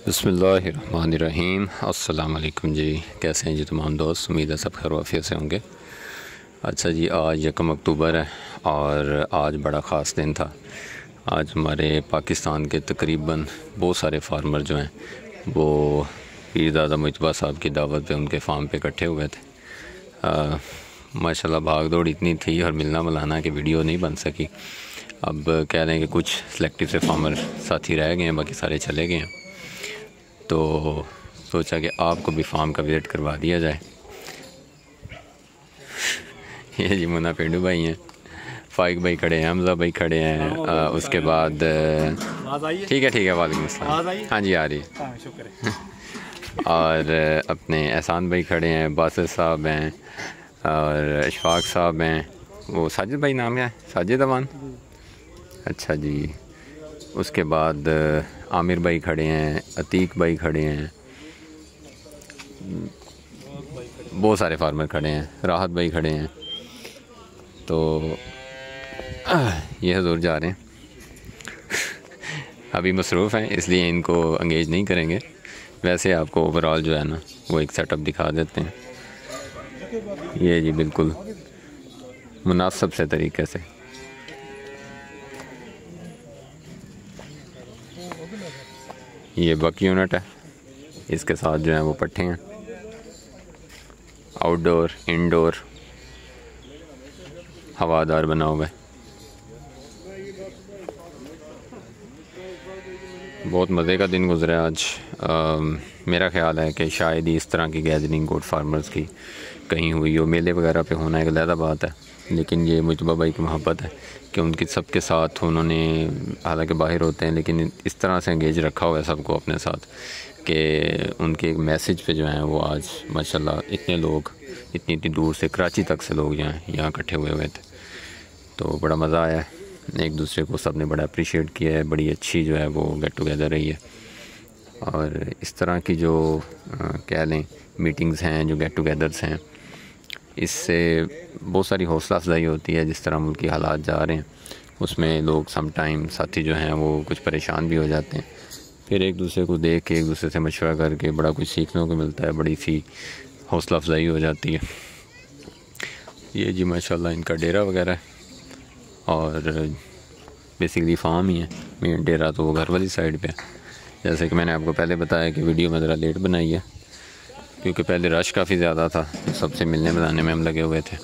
बिस्मिल्लाहिर्रहमानिर्रहीम। अस्सलाम वालेकुम जी, कैसे हैं जी तमाम दोस्त। उम्मीद है सब खैर आफियत से होंगे। अच्छा जी, आज 1 अक्टूबर है और आज बड़ा ख़ास दिन था। आज हमारे पाकिस्तान के तकरीबन बहुत सारे फार्मर जो हैं वो पीरज़ादा मुजतबा साहब की दावत पे उनके फार्म पे इकट्ठे हुए थे। माशाल्लाह भाग दौड़ इतनी थी और मिलना मिलाना कि वीडियो नहीं बन सकी। अब कह रहे हैं कि कुछ सेलेक्टिव से फार्मर साथी रह गए हैं, बाकी सारे चले गए हैं। तो सोचा कि आपको भी फार्म का विज़िट करवा दिया जाए। ये जी मुन्ना पेंडू भाई हैं, फाइक भाई खड़े हैं, हमजा भाई खड़े हैं। उसके बाद ठीक है वालेकुम अस्सलाम। हाँ जी आ रही है, शुक्र है। और अपने एहसान भाई खड़े हैं, बासित साहब हैं और अशफाक साहब हैं। वो साजिद भाई नाम क्या है, साजिद अवान। अच्छा जी, उसके बाद आमिर भाई खड़े हैं, अतीक भाई खड़े हैं, बहुत सारे फार्मर खड़े हैं, राहत भाई खड़े हैं। तो ये हजूर जा रहे हैं, अभी मसरूफ़ हैं इसलिए इनको एंगेज नहीं करेंगे। वैसे आपको ओवरऑल जो है ना वो एक सेटअप दिखा देते हैं। ये जी बिल्कुल मुनासिब से तरीके से। ये बक यूनिट है, इसके साथ जो है वो पट्ठे हैं। आउटडोर इंडोर हवादार बना हुआ है। बहुत मज़े का दिन गुजरा आज। मेरा ख़्याल है कि शायद ही इस तरह की गैदरिंग गोट फार्मर्स की कहीं हुई हो। मेले वगैरह पे होना एक अलग बात है, लेकिन ये मुजतबा भाई की मोहब्बत है कि उनकी सबके साथ उन्होंने, हालांकि बाहर होते हैं लेकिन इस तरह से एंगेज रखा हुआ है सबको अपने साथ कि उनके एक मैसेज पे जो है वो आज माशाल्लाह इतने लोग इतनी दूर से कराची तक से लोग जो हैं यहाँ इकट्ठे हुए थे। तो बड़ा मज़ा आया, एक दूसरे को सब ने बड़ा अप्रिशिएट किया है। बड़ी अच्छी जो है वो गेट टुगेदर रही है। और इस तरह की जो कह लें मीटिंग्स हैं, जो गेट टुगेदर्स हैं, इससे बहुत सारी हौसला अफजाई होती है। जिस तरह मुल्की हालात जा रहे हैं उसमें लोग समटाइम साथी जो हैं वो कुछ परेशान भी हो जाते हैं। फिर एक दूसरे को देख के, एक दूसरे से मशवरा करके बड़ा कुछ सीखने को मिलता है, बड़ी सी हौसला अफजाई हो जाती है। ये जी माशाल्लाह इनका डेरा वगैरह है और बेसिकली फार्म ही है। मेन डेरा तो वो घर वाली साइड पे है। जैसे कि मैंने आपको पहले बताया कि वीडियो में ज़रा लेट बनाई है क्योंकि पहले रश काफ़ी ज़्यादा था, सबसे मिलने मिलाने में हम लगे हुए थे।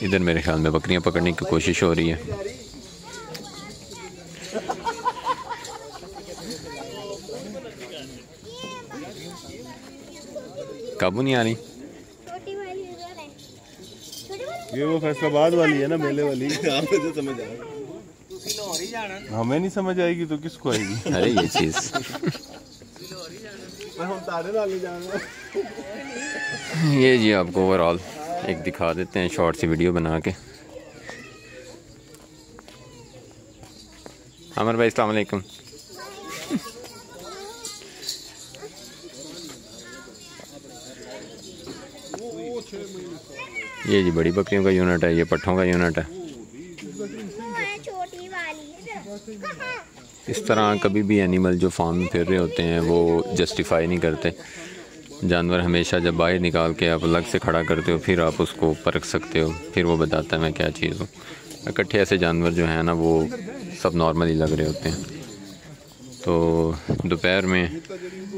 इधर मेरे ख्याल में बकरियां पकड़ने की कोशिश हो रही है। काबू नहीं आ रही। ये वो फैसलाबाद वाली है ना, मेले वाली। मुझे समझ आ रहा, हमें नहीं समझ आएगी तो किसको आएगी। अरे ये चीज़ ये जी आपको ओवरऑल एक दिखा देते हैं शॉर्ट सी वीडियो बना के। अमर भाई अस्सलाम वालेकुम। ये जी बड़ी बकरियों का यूनिट है, ये पट्ठों का यूनिट है। इस तरह कभी भी एनिमल जो फार्म में फिर रहे होते हैं वो जस्टिफाई नहीं करते। जानवर हमेशा जब बाहर निकाल के आप अलग से खड़ा करते हो फिर आप उसको परख सकते हो, फिर वो बताता है मैं क्या चीज़ हूँ। इकट्ठे ऐसे जानवर जो हैं ना वो सब नॉर्मली लग रहे होते हैं। तो दोपहर में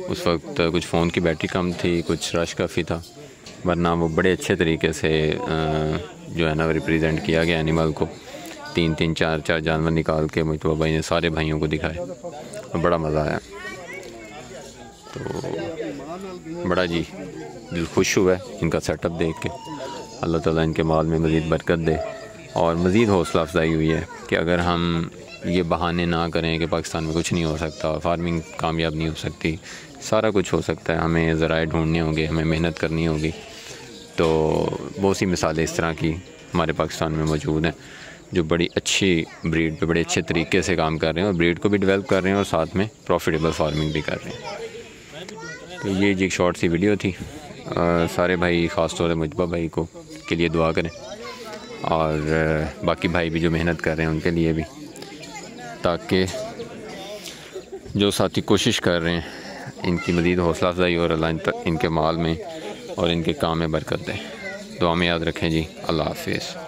उस वक्त कुछ फ़ोन की बैटरी कम थी, कुछ रश काफ़ी था, वरना वो बड़े अच्छे तरीके से जो है ना रिप्रेजेंट किया गया एनिमल को। 3-3, 4-4 जानवर निकाल के मुझतबा भाई ने सारे भाइयों को दिखाए और बड़ा मज़ा आया। तो बड़ा जी दिल खुश हुआ है इनका सेटअप देख के। अल्लाह ताला इनके माल में मज़ीद बरकत दे और मज़ीद हौसला अफजाई हुई है कि अगर हम ये बहाने ना करें कि पाकिस्तान में कुछ नहीं हो सकता, फार्मिंग कामयाब नहीं हो सकती, सारा कुछ हो सकता है। हमें ज़राए ढूंढने होंगे, हमें मेहनत करनी होगी। तो बहुत सी मिसालें इस तरह की हमारे पाकिस्तान में मौजूद हैं जो बड़ी अच्छी ब्रीड पे बड़े अच्छे तरीके से काम कर रहे हैं और ब्रीड को भी डेवलप कर रहे हैं और साथ में प्रॉफिटेबल फार्मिंग भी कर रहे हैं। तो ये जी एक शॉर्ट सी वीडियो थी। सारे भाई ख़ास तौर से मुजतबा भाई को के लिए दुआ करें और बाकी भाई भी जो मेहनत कर रहे हैं उनके लिए भी, ताकि जो साथी कोशिश कर रहे हैं इनकी मज़ीद हौसला अफजाई और अल्लाह इनके माल में और इनके काम में बरकत दें। दुआ में याद रखें जी। अल्लाह हाफिज़।